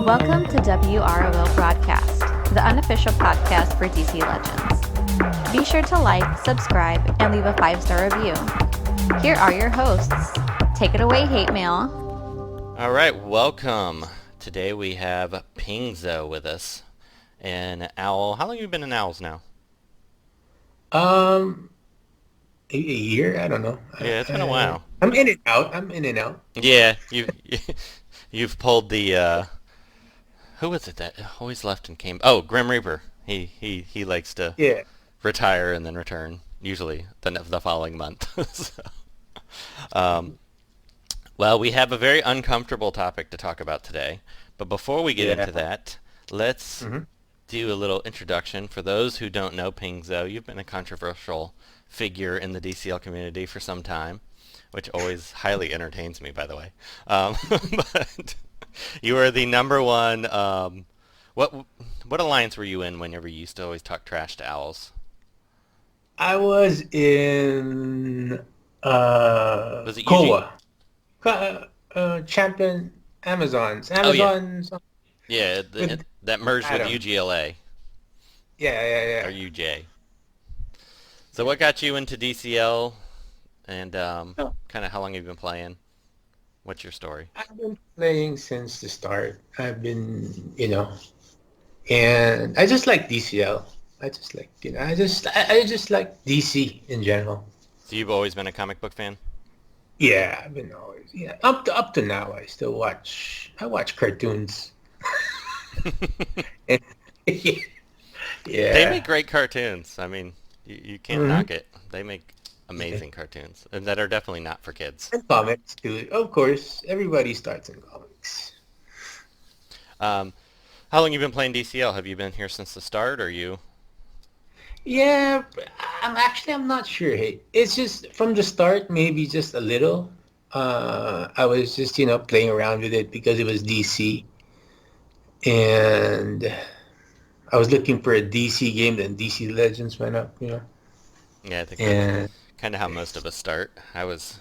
Welcome to WROL Broadcast, the unofficial podcast for DC Legends. Be sure to like, subscribe, and leave a 5-star review. Here are your hosts. Take it away, Hate Mail. All right, welcome. Today we have Pingzo with us, and Owl. How long have you been in Owls now? A year? I don't know. Yeah, it's been a while. I'm in and out. I'm in and out. Yeah, you've pulled the who was it that always left and came? Oh, Grim Reaper. He likes to Yeah. retire and then return, usually the following month. So, um, well, we have a very uncomfortable topic to talk about today, but before we get into that, let's do a little introduction. For those who don't know Pingzo, you've been a controversial figure in the DCL community for some time, which always highly entertains me, by the way. But you are the number one. What alliance were you in whenever you used to always talk trash to Owls? I was in Was it Koa. Champion Amazons. Oh, yeah. Amazons. Yeah, that merged with Adam. UGLA Yeah. or UJ. So what got you into DCL, and kind of how long have you been playing? What's your story? I've been playing since the start. I've been, and I just like DCL. I just like, I just like DC in general. So you've always been a comic book fan? Yeah, I've been always, up to now. I still watch. I watch cartoons. Yeah. They make great cartoons. I mean, you can't knock it. They make amazing cartoons, and that are definitely not for kids. And comics too. Of course, everybody starts in comics. How long you been playing DCL? Have you been here since the start, or you? Yeah, I'm not sure. Hey, it's just from the start, maybe just a little. I was just playing around with it because it was DC, and I was looking for a DC game. Then DC Legends went up. Yeah, I think that's And kind of how most of us start. I was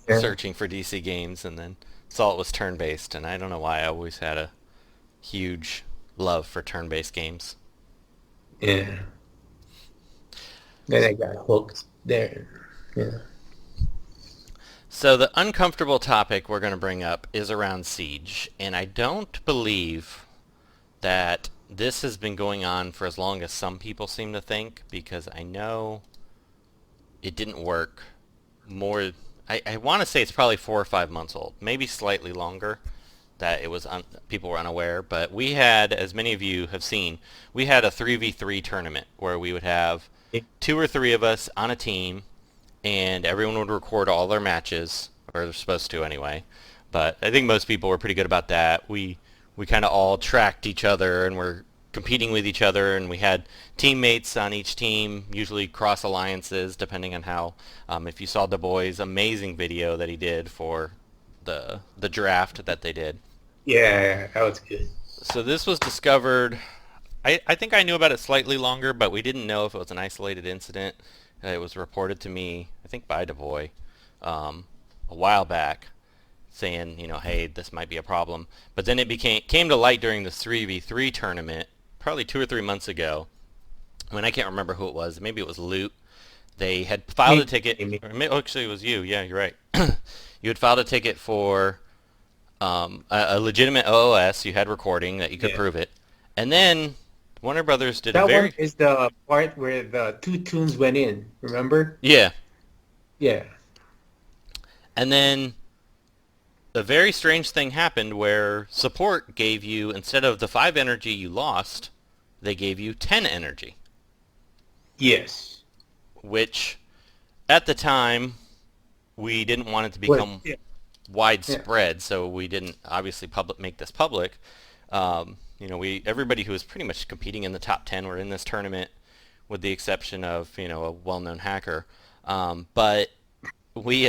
yeah, searching for DC games, and then saw it was turn-based, and I don't know why I always had a huge love for turn-based games. yeah. Then I got hooked there. Yeah. So the uncomfortable topic we're going to bring up is around Siege, and I don't believe that this has been going on for as long as some people seem to think, because I know it didn't work more. I want to say it's probably 4 or 5 months old, maybe slightly longer, that it was people were unaware. But we had, as many of you have seen, we had a 3v3 tournament where we would have 2 or 3 of us on a team, and everyone would record all their matches, or they're supposed to anyway. But I think most people were pretty good about that. We kind of all tracked each other and were competing with each other, and we had teammates on each team, usually cross alliances, depending on how. If you saw the boys' amazing video that he did for the draft that they did. Yeah, that was good. So this was discovered. I think I knew about it slightly longer, but we didn't know if it was an isolated incident. It was reported to me, I think by DeVoy, a while back, saying, hey, this might be a problem. But then it came to light during the 3v3 tournament, probably 2 or 3 months ago. I mean, I can't remember who it was. Maybe it was Loot. They had filed a ticket. Actually, it was you. Yeah, you're right. You had filed a ticket for a legitimate OOS. You had recording that you could prove it. And then Warner Brothers did That a very... one is the part where the 2 tunes went in, remember? Yeah. Yeah. And then a very strange thing happened where support gave you, instead of the 5 energy you lost, they gave you 10 energy. Yes. Which, at the time, we didn't want it to become widespread, so we didn't obviously make this public. Everybody who was pretty much competing in the top 10 were in this tournament, with the exception of a well-known hacker. But we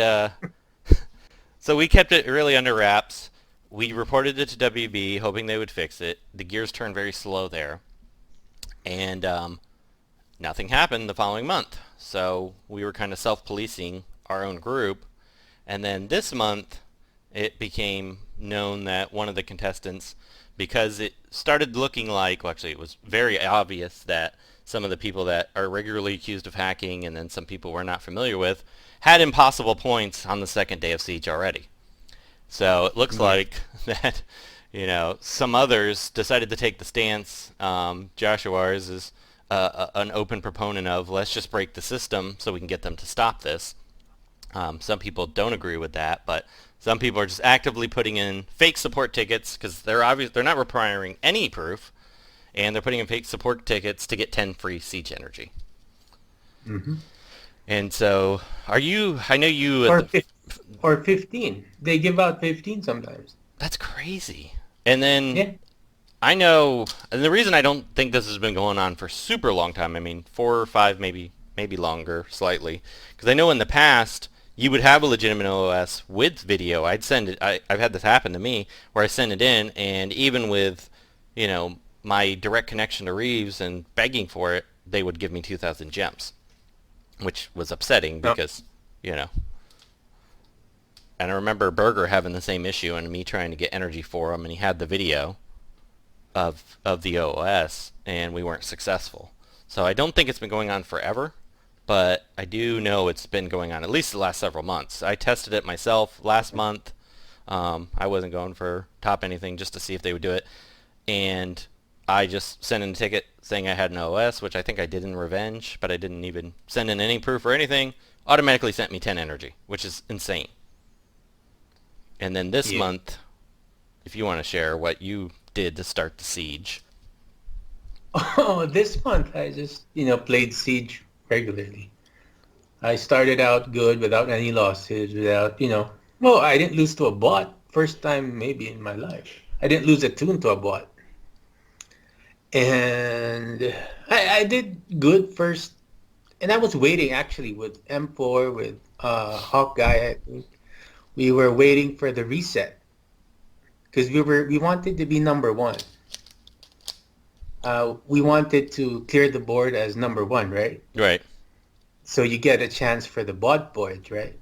so we kept it really under wraps. We reported it to WB, hoping they would fix it. The gears turned very slow there, and nothing happened the following month. So we were kind of self-policing our own group, and then this month it became known that one of the contestants because it started looking like, well, actually it was very obvious that some of the people that are regularly accused of hacking and then some people we're not familiar with had impossible points on the second day of Siege already. So it looks like that, some others decided to take the stance. Joshua is an open proponent of, let's just break the system so we can get them to stop this. Some people don't agree with that, but some people are just actively putting in fake support tickets because they're not requiring any proof, and they're putting in fake support tickets to get 10 free Siege energy. Mm-hmm. And so, I know you... Or 15. They give out 15 sometimes. That's crazy. And then... Yeah. I know, and the reason I don't think this has been going on for super long time, I mean 4 or 5, maybe longer, slightly, because I know in the past you would have a legitimate OS with video. I'd send it. I've had this happen to me where I send it in, and even with, my direct connection to Reeves and begging for it, they would give me 2,000 gems, which was upsetting because, And I remember Berger having the same issue and me trying to get energy for him, and he had the video of the OS, and we weren't successful. So I don't think it's been going on forever, but I do know it's been going on at least the last several months. I tested it myself last month. I wasn't going for top anything just to see if they would do it, and I just sent in a ticket saying I had an OS, which I think I did in Revenge, but I didn't even send in any proof or anything. Automatically sent me 10 energy, which is insane. And then this month, if you want to share what you did to start the Siege. Oh, this month I just, played Siege regularly. I started out good without any losses, without, well, I didn't lose to a bot. First time maybe in my life. I didn't lose a tune to a bot. And I did good first. And I was waiting actually with M4, with Hawkeye, I think. We were waiting for the reset. Because we wanted to be number one. We wanted to clear the board as number one, right? Right. So you get a chance for the bot board, right?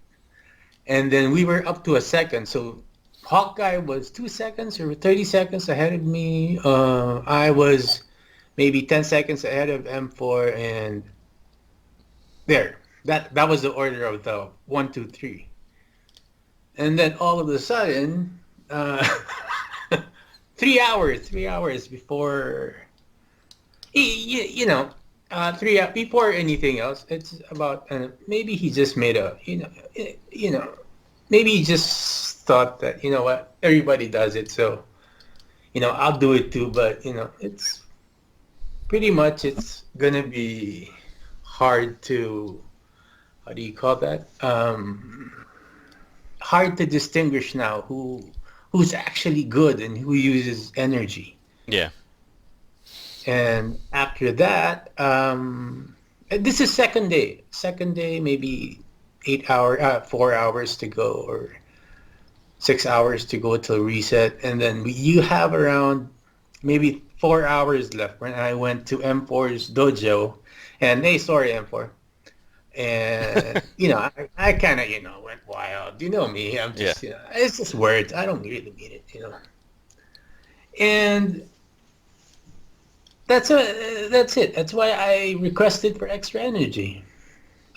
And then we were up to a second. So Hawkeye was 2 seconds or 30 seconds ahead of me. I was maybe 10 seconds ahead of M4, and there. That was the order of the 1, 2, 3. And then all of a sudden, 3 hours before, before anything else, it's about, maybe he just made maybe he just thought that, what, everybody does it, so, I'll do it too, but, it's pretty much, it's gonna be hard to, how do you call that? Hard to distinguish now who's actually good and who uses energy. Yeah. And after that, this is second day. Second day, maybe 4 hours to go, or 6 hours to go till reset. And then you have around maybe 4 hours left when I went to M4's dojo. And hey, sorry, M4. And, I kind of, went wild. You know me. I'm just, it's just words. I don't really mean it, And that's it. That's why I requested for extra energy.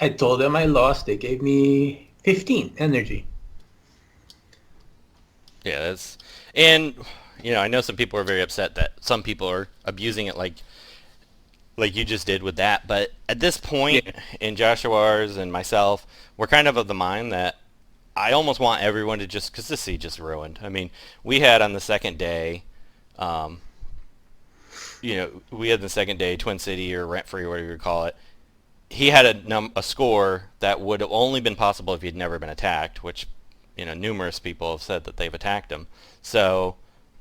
I told them I lost. They gave me 15 energy. Yeah, and, I know some people are very upset that some people are abusing it like you just did with that, but at this point, in Joshua's and myself, we're kind of the mind that I almost want everyone to just, because this Siege just ruined. I mean, we had on the second day, Twin City or Rent Free, whatever you call it. He had a score that would have only been possible if he'd never been attacked, which, numerous people have said that they've attacked him. So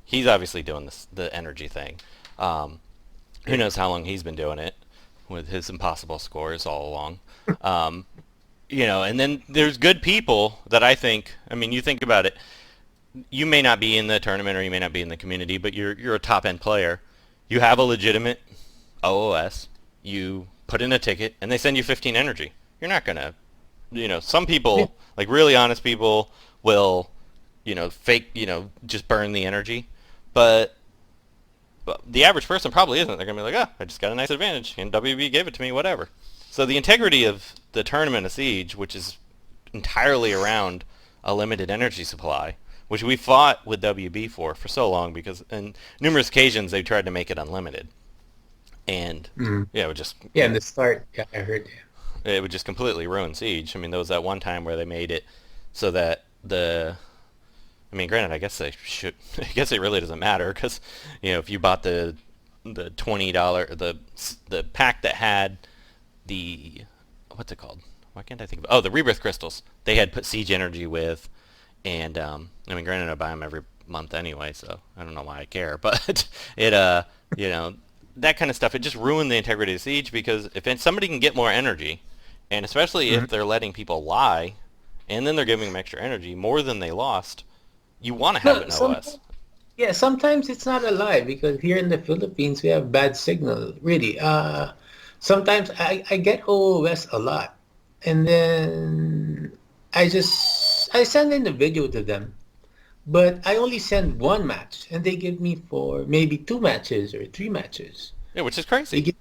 he's obviously doing the energy thing. Who knows how long he's been doing it with his impossible scores all along. And then there's good people that I think, you think about it, you may not be in the tournament or you may not be in the community, but you're a top-end player. You have a legitimate OOS. You put in a ticket, and they send you 15 energy. You're not going to, some people, like really honest people, will, fake, just burn the energy. But But the average person probably isn't. They're going to be like, I just got a nice advantage, and WB gave it to me, whatever. So the integrity of the tournament of Siege, which is entirely around a limited energy supply, which we fought with WB for so long, because on numerous occasions they tried to make it unlimited. And it would just... Yeah, in the start, I heard. It would just completely ruin Siege. I mean, there was that one time where they made it so that granted, I guess they should. I guess it really doesn't matter, because if you bought the $20 the pack that had the, what's it called? Why can't I think of it? Oh, the Rebirth crystals. They had put Siege energy with, and granted, I buy them every month anyway, so I don't know why I care. But it that kind of stuff, it just ruined the integrity of Siege, because if somebody can get more energy, and especially if they're letting people lie, and then they're giving them extra energy more than they lost, you want to have an OS. Yeah, sometimes it's not a lie, because here in the Philippines we have bad signal, really. Sometimes I get OOS a lot, and then I send in the video to them, but I only send one match, and they give me for maybe 2 matches or 3 matches. Yeah, which is crazy.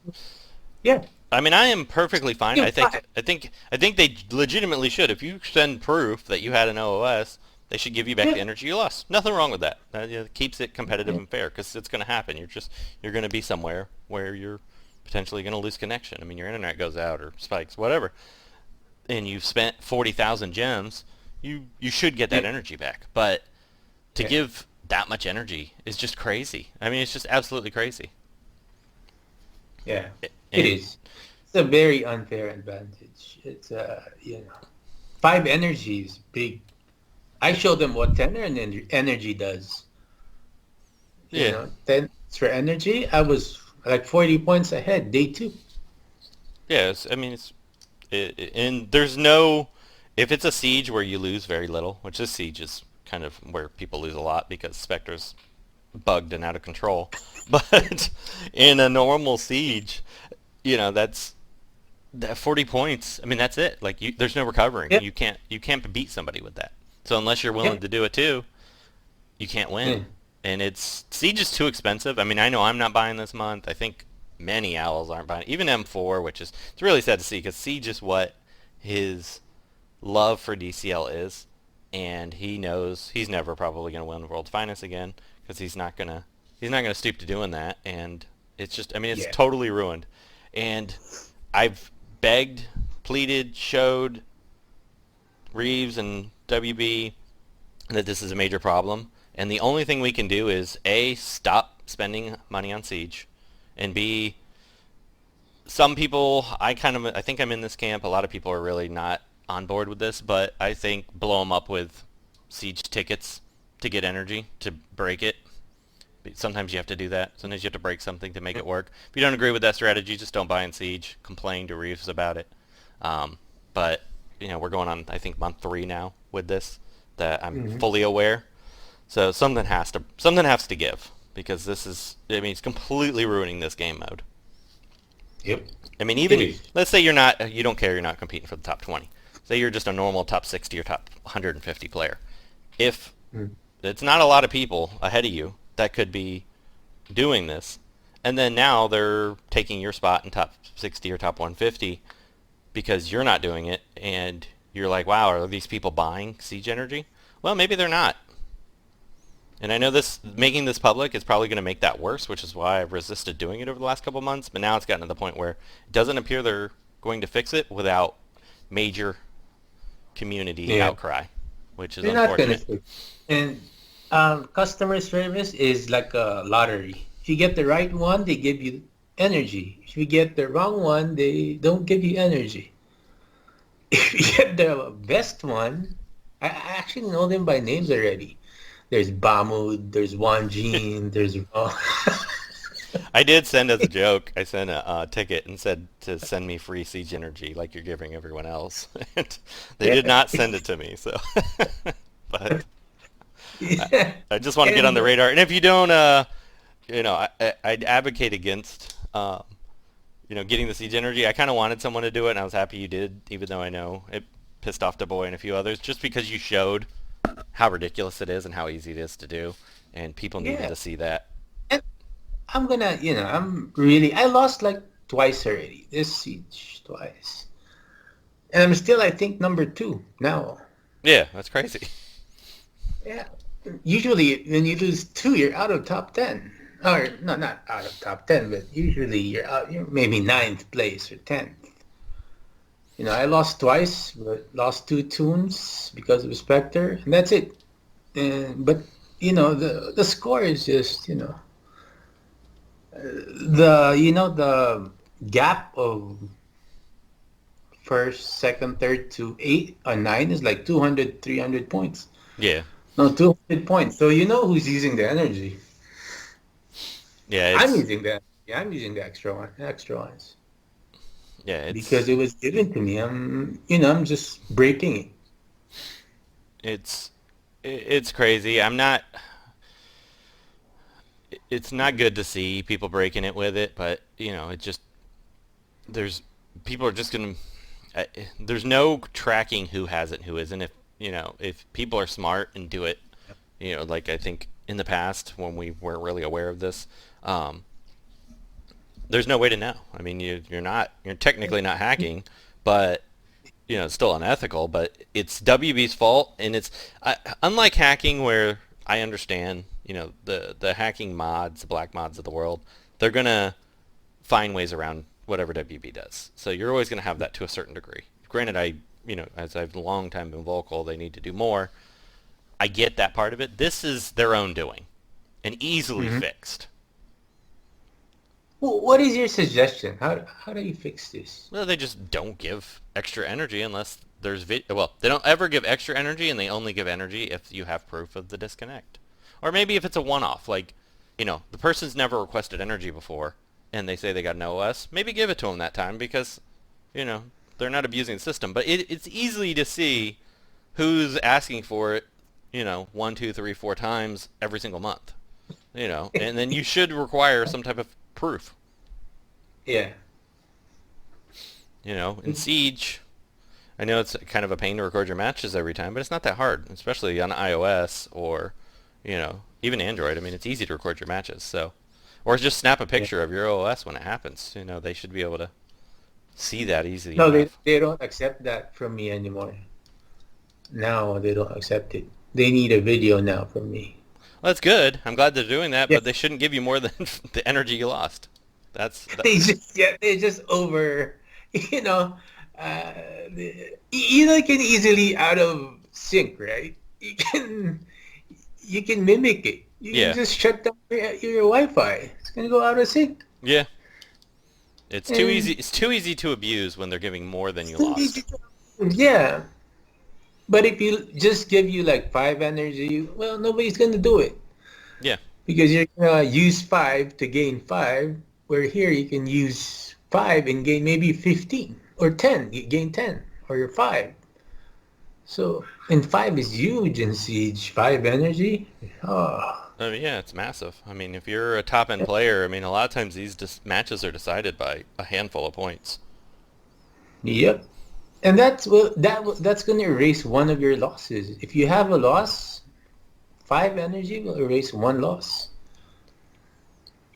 Yeah. I mean, I am perfectly fine. I think they legitimately should. If you send proof that you had an OOS, they should give you back the energy you lost. Nothing wrong with that. That keeps it competitive and fair, because it's going to happen. You're going to be somewhere where you're potentially going to lose connection. I mean, your internet goes out or spikes, whatever, and you've spent 40,000 gems. You should get that energy back. But to give that much energy is just crazy. I mean, it's just absolutely crazy. Yeah, it is. It's a very unfair advantage. It's 5 energy is big. I showed them what 10 energy does. 10 for energy. I was like 40 points ahead day 2. Yes, I mean and there's no, if it's a Siege where you lose very little, which this Siege is kind of where people lose a lot because Spectre's bugged and out of control. But in a normal Siege, that's that 40 points. I mean, that's it. Like, there's no recovering. Yep. You can't beat somebody with that. So unless you're willing to do it too, you can't win. And Siege is too expensive. I mean, I know I'm not buying this month. I think many owls aren't buying. Even M4, which is, it's really sad to see, because Siege is what his love for DCL is, and he knows he's never probably going to win the World's Finest again, because he's not gonna stoop to doing that. And it's just, I mean, it's totally ruined. And I've begged, pleaded, showed Reeves and WB that this is a major problem, and the only thing we can do is A, stop spending money on Siege, and B, some people, I think I'm in this camp. A lot of people are really not on board with this, but I think blow them up with Siege tickets to get energy, to break it. Sometimes you have to do that. Sometimes you have to break something to make it work. If you don't agree with that strategy, just don't buy in Siege. Complain to Reeves about it. But we're going on, I think, month 3 now with this, that I'm fully aware. So something has to give, because this is, I mean, it's completely ruining this game mode. Yep. I mean, even, let's say you don't care, you're not competing for the top 20. Say you're just a normal top 60 or top 150 player. If it's not a lot of people ahead of you that could be doing this, and then now they're taking your spot in top 60 or top 150 because you're not doing it, and you're like, wow, are these people buying Siege energy? Well, maybe they're not. And I know making this public is probably going to make that worse, which is why I've resisted doing it over the last couple months, but now it's gotten to the point where it doesn't appear they're going to fix it without major community outcry, which is unfortunate. And customer service is like a lottery. If you get the right one, they give you energy. If you get the wrong one, they don't give you energy. If you get the best one, I actually know them by names already. There's Bamud, there's Wanjin, there's... I did send as a joke, I sent a ticket and said to send me free Siege energy like you're giving everyone else. And they did not send it to me, so... But I just want to get on the radar. And if you don't, I'd advocate against, getting the Siege energy. I kind of wanted someone to do it, and I was happy you did, even though I know it pissed off the boy and a few others, just because you showed how ridiculous it is and how easy it is to do, and people needed to see that. And I'm gonna, I lost like twice already. This siege twice. And I'm still, I think, number 2 now. Yeah, that's crazy. Yeah. Usually when you lose 2, you're out of top 10. Or, no, not out of top 10, but usually you're maybe ninth place or 10th. I lost twice, but lost 2 tunes because of Spectre, and that's it. But, the score is just, the gap of first, second, third to 8 or 9 is like 200, 300 points. Yeah. No, 200 points. So you know who's using the energy. Yeah, I'm using that. Yeah, I'm using the extra ones. Yeah, Because it was given to me. I'm just breaking it. It's crazy. It's not good to see people breaking it with it, but it just people are just gonna. There's no tracking who has it and who isn't. If people are smart and do it, like I think in the past when we weren't really aware of this, there's no way to know. I mean, you're technically not hacking, but it's still unethical. But it's WB's fault, and it's unlike hacking where I understand, the hacking mods, the black mods of the world, they're gonna find ways around whatever WB does. So you're always gonna have that to a certain degree. Granted, as I've long time been vocal, they need to do more. I get that part of it. This is their own doing, and easily fixed. Well, what is your suggestion? How do you fix this? Well, they just don't give extra energy unless there's well, they don't ever give extra energy, and they only give energy if you have proof of the disconnect. Or maybe if it's a one-off, like, the person's never requested energy before, and they say they got an OS, maybe give it to them that time because, they're not abusing the system. But it's easy to see who's asking for it, 1, 2, 3, 4 times every single month, and then you should require some type of proof. Yeah. In Siege, I know it's kind of a pain to record your matches every time, but it's not that hard, especially on iOS or, even Android. I mean, it's easy to record your matches. So, or just snap a picture of your OS when it happens. They should be able to see that easily No, enough. they don't accept that from me anymore. Now they don't accept it. They need a video now from me. Well, that's good. I'm glad they're doing that, Yeah. but they shouldn't give you more than the energy you lost. They just over, uh, can easily out of sync, right? You can mimic it. You Yeah. can just shut down your Wi-Fi. It's gonna go out of sync. Yeah. It's too easy. It's too easy to abuse when they're giving more than you lost. Yeah. But if you just give you like 5 energy, well, nobody's gonna do it. Yeah. Because you're gonna use 5 to gain 5, where here you can use 5 and gain maybe 15 or 10. You gain 10 or 5. So, and 5 is huge in Siege. 5 energy. Oh. I mean, yeah, it's massive. I mean, if you're a top-end player, I mean, a lot of times these matches are decided by a handful of points. Yep. And that's going to erase one of your losses. If you have a loss, 5 energy will erase 1 loss.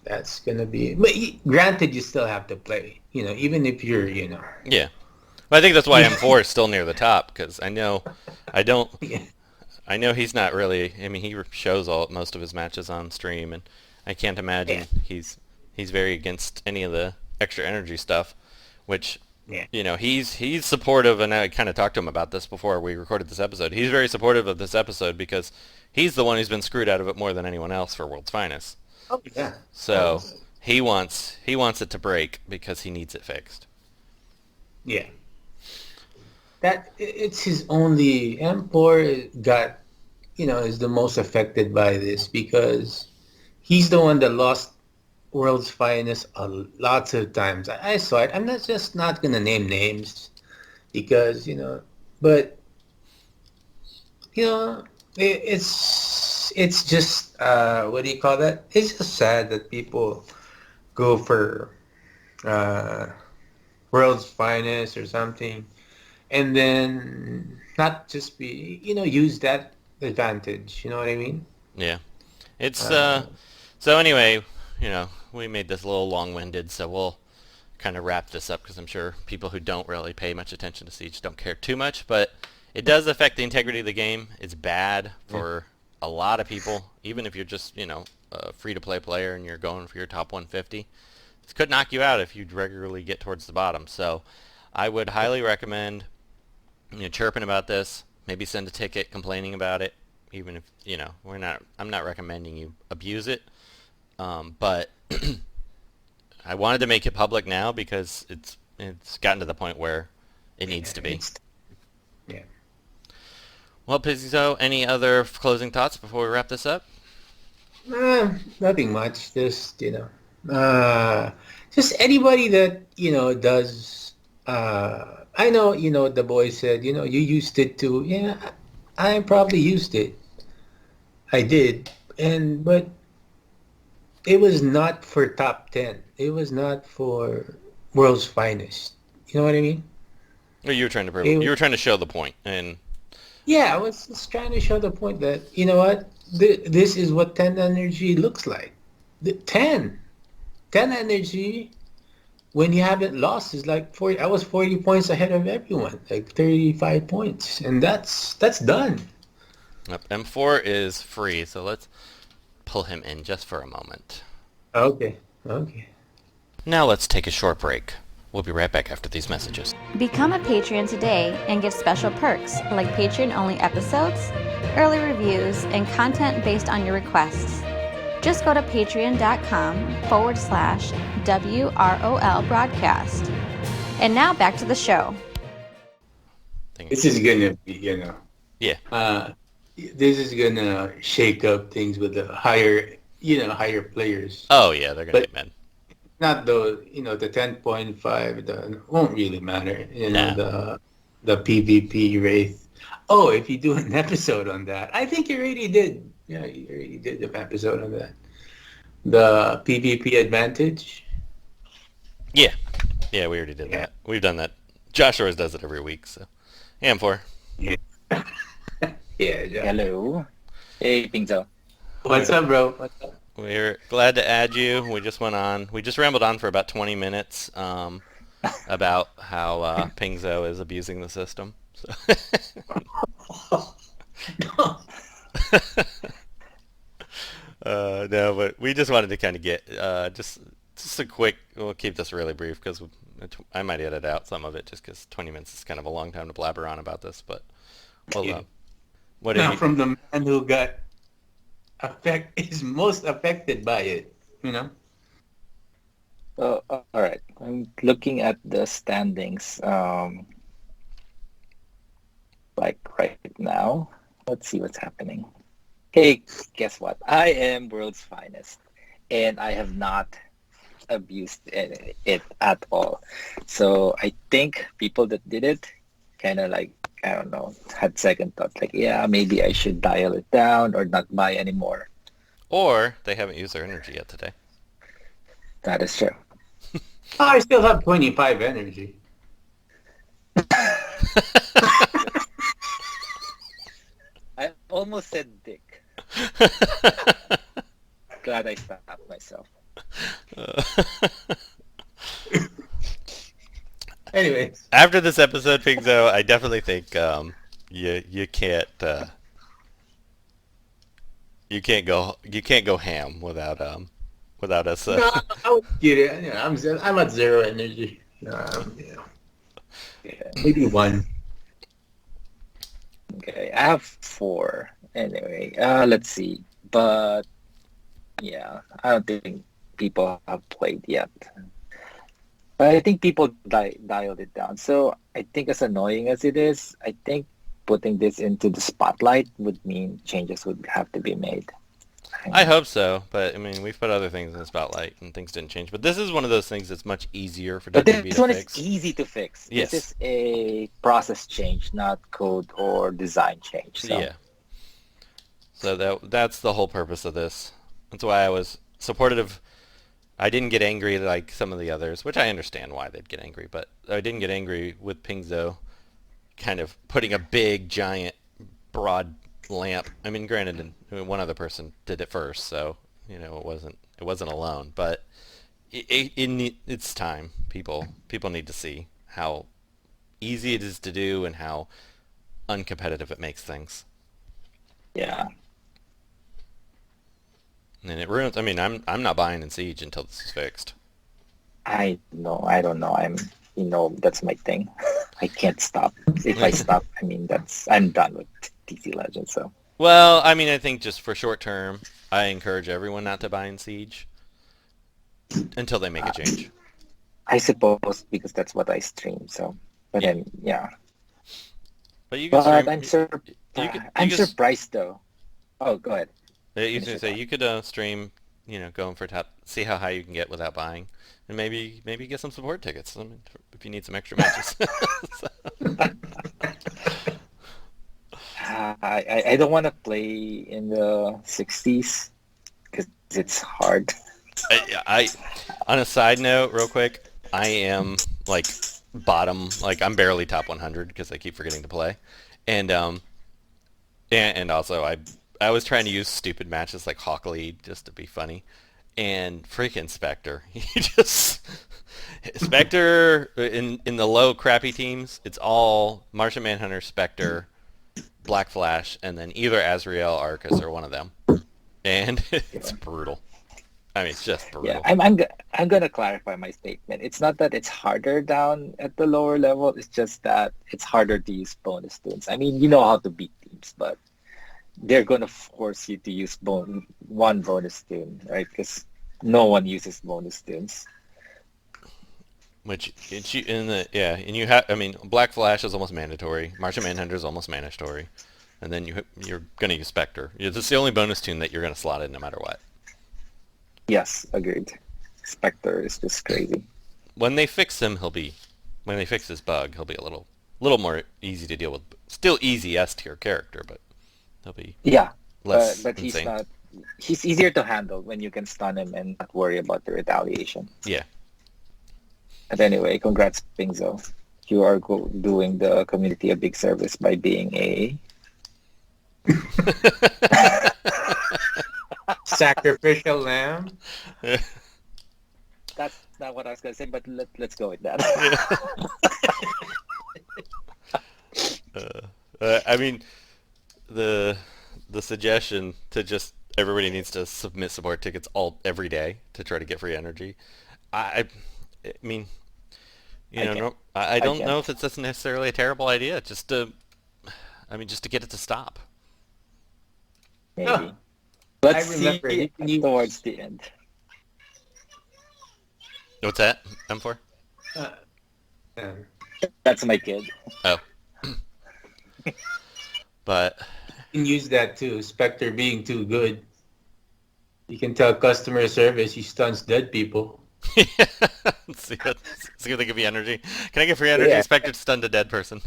That's going to be... But granted, you still have to play. Even if you're, Yeah. Well, I think that's why M4 is still near the top, because I know he's not really... I mean, he shows most of his matches on stream, and I can't imagine he's very against any of the extra energy stuff, which... Yeah. He's supportive, and I kind of talked to him about this before we recorded this episode. He's very supportive of this episode because he's the one who's been screwed out of it more than anyone else for World's Finest. Oh, yeah. So he wants it to break because he needs it fixed. Yeah. That it's his only M4 got, is the most affected by this because he's the one that lost World's Finest lots of times. I saw it. I'm not gonna name names because but it's just what do you call that? It's just sad that people go for World's Finest or something, and then not just be use that advantage. You know what I mean? Yeah. It's so anyway. we made this a little long-winded, so we'll kind of wrap this up because I'm sure people who don't really pay much attention to Siege don't care too much, but it does affect the integrity of the game. It's bad for a lot of people, even if you're just, a free-to-play player and you're going for your top 150. This could knock you out if you regularly get towards the bottom. So I would highly recommend chirping about this. Maybe send a ticket complaining about it, even if, I'm not recommending you abuse it. But I wanted to make it public now because it's gotten to the point where it needs to be. Yeah. Well, Pizzo, any other closing thoughts before we wrap this up? Nothing much. Just just anybody that does. I know the boy said you used it too. Yeah, I probably used it. I did, but it was not for top 10. It was not for world's finest. You know what I mean? Or you were trying to prove it. You were trying to show the point, and yeah, I was just trying to show the point that what this is what 10 energy looks like. The 10 energy when you haven't lost is like 40. I was 40 points ahead of everyone, like 35 points, and that's done. Yep. M4 is free, so let's pull him in just for a moment. Okay. Now let's take a short break. We'll be right back after these messages. Become a Patreon today and get special perks like Patreon-only episodes, early reviews, and content based on your requests. Just go to patreon.com/WROL Broadcast. And now back to the show. This is gonna be, Yeah. This is gonna shake up things with the higher players. Oh yeah, they're gonna get mad. Not the 10.5. Won't really matter. The PvP Wraith. Oh, if you do an episode on that, I think you already did. Yeah, you already did an episode on that. The PvP advantage. Yeah, we already did that. We've done that. Josh always does it every week. So, M4. Yeah. Yeah. Josh. Hello. Hey, Pingzo. What's up, bro? What's up? We're glad to add you. We just rambled on for about 20 minutes about how Pingzo is abusing the system. So. No, but we just wanted to kind of get just a quick. We'll keep this really brief because I might edit out some of it just because 20 minutes is kind of a long time to blabber on about this. But what now from the man who got is most affected by it, Well, all right. I'm looking at the standings. Like right now. Let's see what's happening. Hey, guess what? I am world's finest, and I have not abused it at all. So I think people that did it kind of like, I don't know, had second thoughts. Like, yeah, maybe I should dial it down or not buy anymore. Or they haven't used their energy yet today. That is true. I still have 25 energy. I almost said dick. Glad I stopped myself. Anyways, after this episode, Pingzo, I definitely think you can't go ham without us. no, I would get it. I'm at 0 energy. Maybe 1. Okay, I have 4. Anyway, let's see. But yeah, I don't think people have played yet. But I think people dialed it down. So I think as annoying as it is, I think putting this into the spotlight would mean changes would have to be made. I hope so, but I mean, we've put other things in the spotlight and things didn't change. But this is one of those things that's much easier for WB to fix. But this one is easy to fix. Yes. This is a process change, not code or design change. So. Yeah. So that's the whole purpose of this. That's why I was supportive. I didn't get angry like some of the others, which I understand why they'd get angry, but I didn't get angry with Pingzo kind of putting a big, giant, broad lamp. I mean, granted, one other person did it first, so, it wasn't It wasn't alone, but it's time. People need to see how easy it is to do and how uncompetitive it makes things. Yeah. And it ruins. I mean, I'm not buying in Siege until this is fixed. I know. I don't know. That's my thing. I can't stop. If I stop, I'm done with DC Legends. So. Well, I mean, I think just for short term, I encourage everyone not to buy in Siege until they make a change. I suppose because that's what I stream. So, but Yeah. then yeah. But you can stream. I'm surprised though. Oh, go ahead. You can say you could stream, going for top, see how high you can get without buying, and maybe get some support tickets if you need some extra matches. I don't want to play in the 60s because it's hard. I on a side note, real quick, I am like bottom, like I'm barely top 100 because I keep forgetting to play, and also I was trying to use stupid matches like Hawk Lead just to be funny, and freaking Spectre, Spectre in the low crappy teams, it's all Martian Manhunter, Spectre, Black Flash, and then either Azrael, Arcus, or one of them, and it's brutal. I mean, it's just brutal. Yeah, I'm gonna clarify my statement. It's not that it's harder down at the lower level. It's just that it's harder to use bonus tunes. I mean, you know how to beat teams, but they're gonna force you to use one bonus tune, right? Because no one uses bonus tunes. Which and you have. I mean, Black Flash is almost mandatory. Martian Manhunter is almost mandatory, and then you're gonna use Spectre. It's the only bonus tune that you're gonna slot in no matter what. Yes, agreed. Spectre is just crazy. When they fix him, when they fix this bug, he'll be a little more easy to deal with. Still easy S tier character, but he'll be less but insane. He's easier to handle when you can stun him and not worry about the retaliation. Yeah. But anyway, congrats, Pingzo. You are doing the community a big service by being a sacrificial lamb. That's not what I was gonna say, but let's go with that. I mean, the suggestion to just everybody needs to submit support tickets every day to try to get free energy. I mean, I don't know if it's necessarily a terrible idea. Just to get it to stop. Maybe. Huh. Let's I remember see towards the end. What's that? M4? That's my kid. Oh. But you can use that too. Spectre being too good. You can tell customer service he stuns dead people. see if they give you energy. Can I get free energy? Yeah. Spectre to stun a dead person.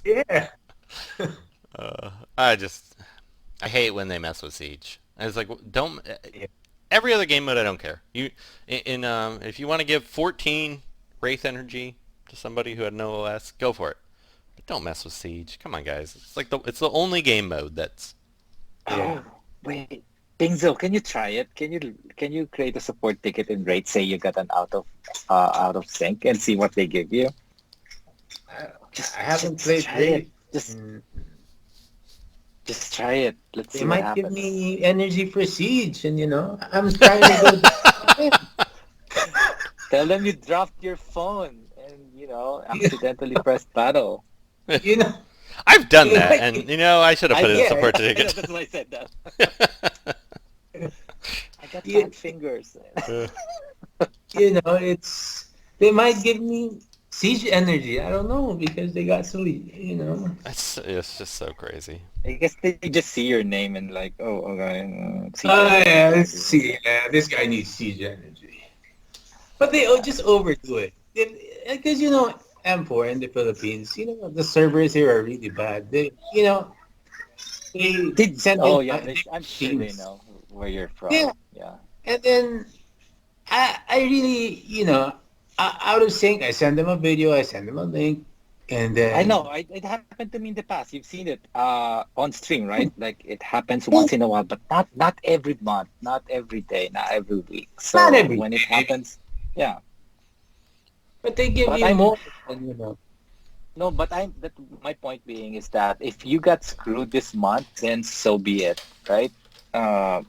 Yeah. I hate when they mess with Siege. I was like, don't. Every other game mode, I don't care. If you want to give 14 Wraith energy to somebody who had no OS, go for it. But don't mess with Siege. Come on, guys. It's the only game mode that's. Oh wait, Pingzo, can you try it? Can you create a support ticket and rate? Say you got an out of sync and see what they give you. I haven't played Wraith. Just try it. Let's see They what might give happens. me energy for Siege, and I'm trying to go. Tell them you dropped your phone and accidentally pressed battle. I've done that, and I should have put in a support I know, ticket. that's why I said that. I got fat fingers. They might give me Siege energy. I don't know because they got so. It's just so crazy. I guess they just see your name and like, oh, okay. Yeah, let's see. Yeah, this guy needs Siege energy. But they just overdo it. Because, M4 in the Philippines, the servers here are really bad. They send Oh, in, yeah, I'm sure they know where you're from. Yeah. Yeah. And then I really, out of sync, I send them a video, I send them a link. And then I know. It happened to me in the past. You've seen it on stream, right? Like it happens once in a while, but not every month, not every day, not every week. So not every when it day, happens, yeah. but they give But you I'm more than you know. no, but my point being is that if you got screwed this month, then so be it, right? Uh,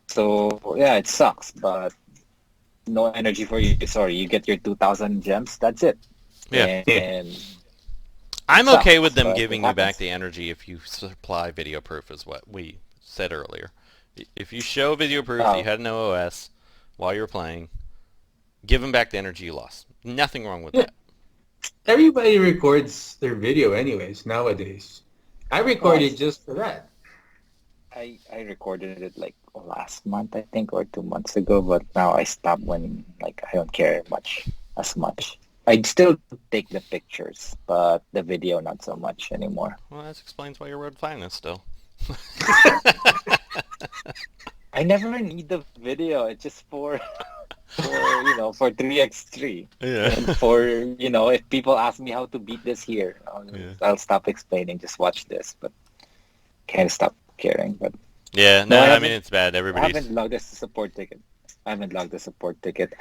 so yeah, it sucks, but no energy for you. Sorry, you get your 2,000 gems. That's it. Yeah. And I'm okay with sucks, them but it giving you back happens. the energy if you supply video proof, is what we said earlier. If you show video proof that you Oh, had an OS while you were playing, give them back the energy you lost. Nothing wrong with that. Everybody records their video anyways nowadays. I no, I, recorded just for that. I recorded it like last month, I think, or 2 months ago, but now I stopped when like I don't care as much. I'd still take the pictures, but the video not so much anymore. Well, that explains why you're world finest still. I never need the video. It's just for 3x3. Yeah. And for, if people ask me how to beat this here, Yeah. I'll stop explaining. Just watch this, but can't stop caring. But Yeah, no, no, I I mean, haven't. it's bad. I Everybody's... haven't logged a support ticket. I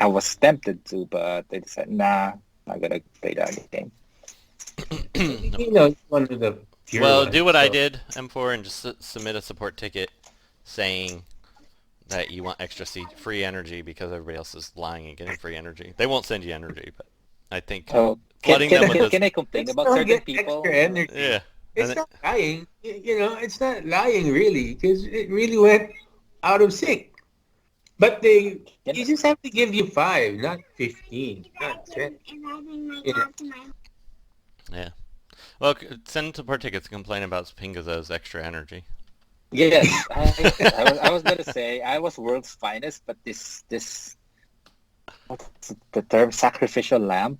was tempted to, but I decided, nah, not gonna play that game. You know, it's one of the pure Well, ones. do what I So did, M4, and just submit a support ticket saying that you want extra free energy because everybody else is lying and getting free energy. They won't send you energy, but I think So flooding them with this... can I complain let's about not certain get people? extra energy. Yeah. And It's not lying. You know, it's not lying really because it really went out of sync. But you just have to give you 5, not 15, not 10. You know? yeah. Well, send support tickets to complain about Pingazo's extra energy. Yes, I was gonna say I was world's finest, but this what's the term, sacrificial lamb.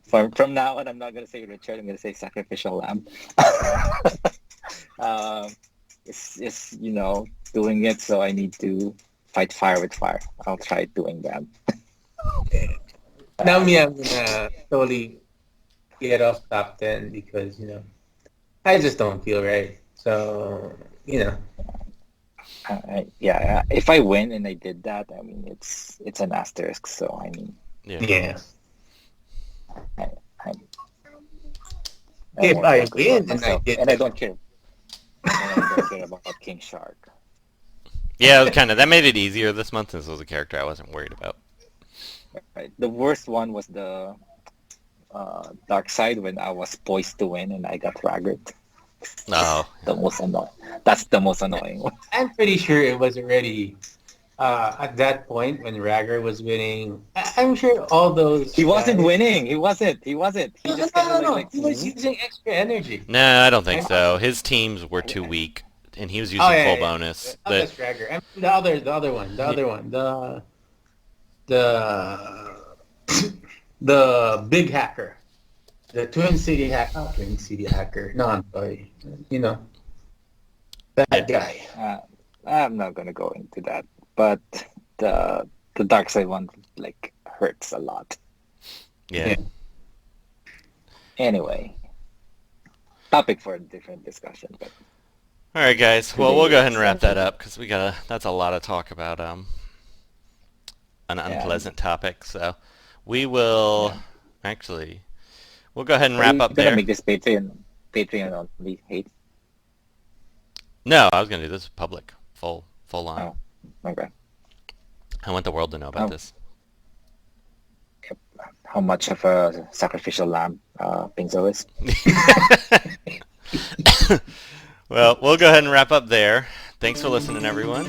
From now on, I'm not gonna say Richard. I'm gonna say sacrificial lamb. It's doing it, so I need to fight fire with fire. I'll try doing that. Now me, I'm gonna totally get off top 10 because, I just don't feel right. So, If I win and I did that, I mean it's an asterisk. So I mean, Yeah. yeah. I, I, I If won't I talk about win and I myself, did and I that, don't care. And I don't care about King Shark. Yeah, that made it easier this month since it was a character I wasn't worried about. Right. The worst one was the Dark Side when I was poised to win and I got Ragged. Oh. The most annoying. That's the most annoying one. I'm pretty sure it was already at that point when Ragger was winning. I'm sure all those He wasn't guys- winning. He wasn't. He No, just no, kind no, of no. like He was using extra energy. No, I don't think I- so. His teams were too weak, and he was using Oh, yeah, full yeah. bonus. Oh, that's Ragger. I mean, the other one, the big hacker, the Twin City hacker. Not Twin City hacker. No, I'm sorry. That guy. I'm not gonna go into that, but the Dark Side one like hurts a lot. Yeah. Yeah. Anyway, topic for a different discussion. But All right, guys. Well, we'll go ahead and wrap that up because that's a lot of talk about an unpleasant topic. So we will actually we'll go ahead and wrap up gonna there. make this Patreon only. Hate. No, I was gonna do this public, full on. Oh, okay. I want the world to know about Oh. this. How much of a sacrificial lamb Pingzo is? Well, we'll go ahead and wrap up there. Thanks for listening, everyone.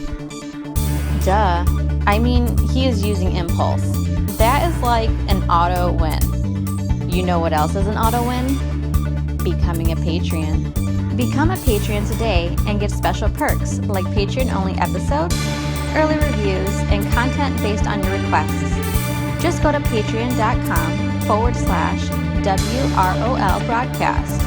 Duh. I mean, he is using impulse. That is like an auto win. You know what else is an auto win? Becoming a Patreon. Become a Patreon today and get special perks like Patreon-only episodes, early reviews, and content based on your requests. Just go to patreon.com/WROL Broadcast.